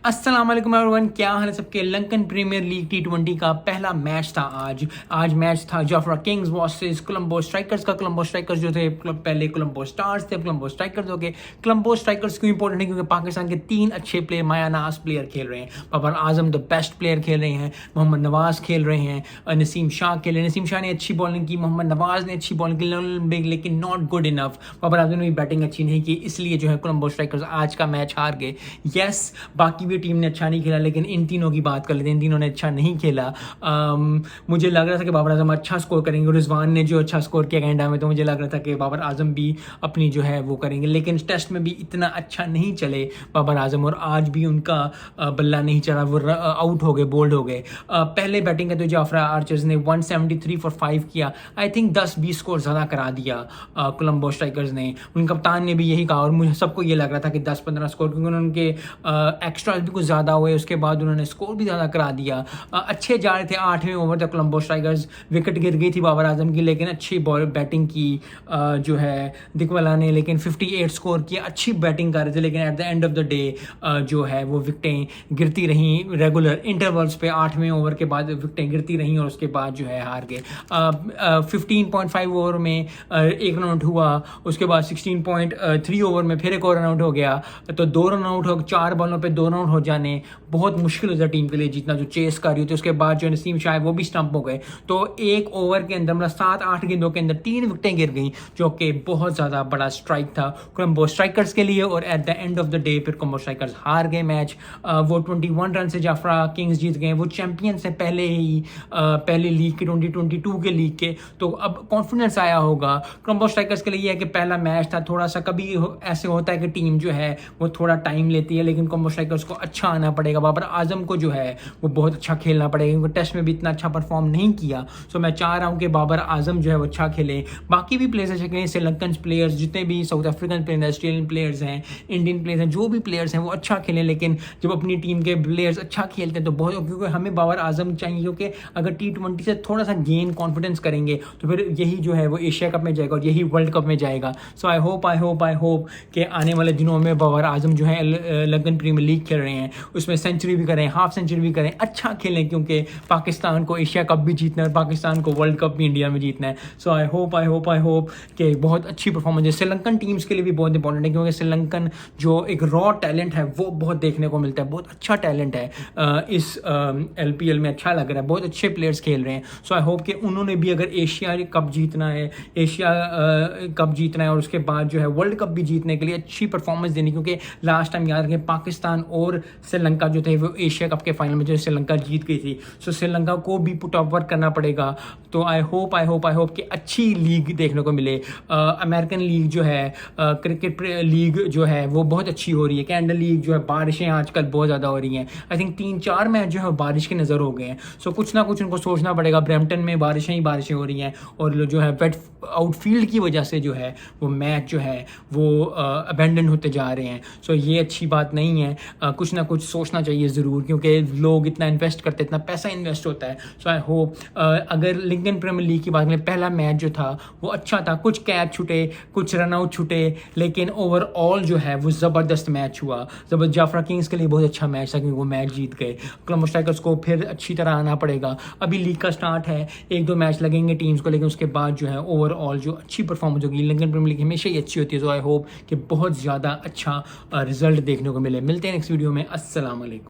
अस्सलाम वालेकुम एवरीवन, क्या हाल है सबके। लंकन प्रीमियर लीग T20 का पहला मैच था आज मैच था Jofra Kings versus Colombo strikers का। कोलंबो स्ट्राइकर्स जो थे पहले कोलंबो स्टार्स थे, कोलंबो स्ट्राइकर्स हो गए। कोलंबो स्ट्राइकर्स क्यों इंपॉर्टेंट है? क्योंकि पाकिस्तान के 3 अच्छे प्लेयर, माया नाज प्लेयर खेल रहे हैं। Babar Azam the best player खेल रहे हैं, मोहम्मद नवाज खेल रहे हैं, नसीम शाह खेल रहे हैं। नसीम शाह ने अच्छी बॉलिंग की, मोहम्मद नवाज ने अच्छी बॉलिंग की, लेकिन not good enough. Babar Azam ने भी बैटिंग अच्छी नहीं की, इसलिए जो है कोलंबो स्ट्राइकर्स आज का मैच हार गए। यस, बाकी भी टीम ने अच्छा नहीं खेला, लेकिन इन तीनों की बात कर लेते हैं। इन तीनों ने अच्छा नहीं खेला। मुझे लग रहा था कि बाबर आजम अच्छा स्कोर करेंगे। रिजवान ने जो अच्छा स्कोर किया कैनेडा में, तो मुझे लग रहा था कि बाबर आजम भी अपनी जो है वो करेंगे, लेकिन टेस्ट में भी इतना अच्छा नहीं चले बाबर आजम, और आज भी उनका बल्ला नहीं चला, वो आउट हो गए, बोल्ड हो गए। पहले बैटिंग करते जाफरा आर्चर्स ने 173 फॉर 5 किया। आई थिंक 10-20 स्कोर ज़्यादा करा दिया कोलंबो स्ट्राइकर्स ने। उनके कप्तान ने भी यही कहा, और मुझे सबको ये लग रहा था कि 10-15 स्कोर, क्योंकि उनके एक्स्ट्रा भी कुछ ज़्यादा हुए, उसके बाद उन्होंने स्कोर भी ज़्यादा करा दिया। अच्छे जा रहे थे 8वें ओवर तक कोलंबो स्ट्राइकर्स। विकेट गिर गई थी बाबर आजम की, लेकिन अच्छी बॉल बैटिंग की जो है दिकवाला ने, लेकिन 58 स्कोर किया। अच्छी बैटिंग कर रहे थे, लेकिन at the end of the day जो है वो विकटें गिरती रहीं रेगुलर इंटरवल्स पे। 8वें ओवर के बाद विकटें गिरती रहीं, और उसके बाद जो है हार गए। 15.5 ओवर में एक रन आउट हुआ, उसके बाद 16.3 ओवर में फिर एक और रन आउट हो गया। तो 2 रन आउट हो, 4 बॉलों पे 2 रन आउट हो जाने बहुत मुश्किल होता है टीम के लिए जीतना, जो चेस कर रही होती है। उसके बाद जो नसीम शाह वो भी स्टंप हो गए। तो एक ओवर के अंदर मतलब 7-8 गेंदों के अंदर 3 विकेटें गिर गई, जो कि बहुत ज़्यादा बड़ा स्ट्राइक था कोलंबो स्ट्राइकर्स के लिए। और at the end of the day फिर कोलंबो स्ट्राइकर्स हार गए मैच। वो 21 रन से जाफरा किंग्स जीत गए। वो चैंपियंस है पहले ही, पहले लीग के 2022 के लीग के, तो अब कॉन्फिडेंस आया होगा। कोलंबो स्ट्राइकर्स के लिए यह है कि पहला मैच था, थोड़ा सा कभी ऐसे होता है कि टीम जो है वो थोड़ा टाइम लेती है, लेकिन कोलंबो स्ट्राइकर्स को अच्छा आना पड़ेगा। बाबर आजम को जो है वो बहुत अच्छा खेलना पड़ेगा, क्योंकि टेस्ट में भी इतना अच्छा परफॉर्म नहीं किया। सो मैं चाह रहा हूँ कि बाबर आजम जो है वो अच्छा खेले। बाकी भी प्लेयर्स अच्छे खेलें, श्रीलंकन प्लेयर्स, जितने भी south African player, Australian players हैं, इंडियन प्लेयर्स हैं, जो भी प्लेयर्स हैं वो अच्छा खेलें। लेकिन जब अपनी टीम के प्लेयर्स अच्छा खेलते हैं तो बहुत, क्योंकि हमें बाबर आजम चाहिए, क्योंकि अगर T20 से थोड़ा सा गेन कॉन्फिडेंस करेंगे तो फिर यही जो है वो एशिया कप में जाएगा और यही वर्ल्ड कप में जाएगा। सो आई होप कि आने वाले दिनों में बाबर आजम जो है लंदन प्रीमियर लीग खेल रहे हैं, उसमें सेंचुरी भी करें, हाफ सेंचुरी भी करें, अच्छा खेलें, क्योंकि पाकिस्तान को एशिया कप भी जीतना है, पाकिस्तान को वर्ल्ड कप भी इंडिया में जीतना है। सो आई होप कि बहुत अच्छी परफॉर्मेंस है। श्रीलंकन टीम्स के लिए भी बहुत इंपॉर्टेंट है, क्योंकि श्रीलंकन जो एक रॉ टैलेंट है वो बहुत देखने को मिलता है, बहुत अच्छा टैलेंट है। इस LPL में अच्छा लग रहा है, बहुत अच्छे प्लेयर्स खेल रहे हैं। सो आई होप कि उन्होंने भी अगर एशिया कप जीतना है और उसके बाद जो है वर्ल्ड कप भी जीतने के लिए अच्छी परफॉर्मेंस देनी, क्योंकि लास्ट टाइम याद रखें पाकिस्तान और श्रीलंका जो थे वो एशिया कप के फाइनल में जो श्रीलंका जीत गई थी। सो श्रीलंका को भी पुट ऑफ वर्क करना पड़ेगा। तो आई होप कि अच्छी लीग देखने को मिले। अमेरिकन लीग जो है, क्रिकेट लीग जो है वो बहुत अच्छी हो रही है। कैनेडा लीग जो है, बारिशें आजकल बहुत ज़्यादा हो रही हैं। आई थिंक 3-4 मैच जो है बारिश के नज़र हो गए हैं। सो कुछ ना कुछ उनको सोचना पड़ेगा। ब्रैम्पटन में बारिशें हो रही हैं, और जो है वेट आउटफील्ड की वजह से जो है वो मैच जो है वो अबेंडन होते जा रहे हैं। सो ये अच्छी बात नहीं है। कुछ ना कुछ सोचना चाहिए ज़रूर, क्योंकि लोग इतना इन्वेस्ट करते हैं, इतना पैसा इन्वेस्ट होता है। सो आई होप अगर लिंकन प्रीमियर लीग की बात करें, पहला मैच जो था वो अच्छा था, कुछ कैच छूटे, कुछ रन आउट छूटे, लेकिन ओवरऑल जो है वो ज़बरदस्त मैच हुआ। जाफरा किंग्स के लिए बहुत अच्छा मैच था, क्योंकि वो मैच जीत गए। कोलंबो स्ट्राइकर्स को फिर अच्छी तरह आना पड़ेगा। अभी लीग का स्टार्ट है, 1-2 मैच लगेंगे टीम्स को, लेकिन उसके बाद जो है ओवरऑल जो अच्छी परफॉर्मेंस होगी। लिंकन प्रीमियर लीग हमेशा ही अच्छी होती है। सो आई होप कि बहुत ज़्यादा अच्छा रिजल्ट देखने को मिले। मिलते हैं नेक्स्ट वीडियो में। अस्सलाम वालेकुम।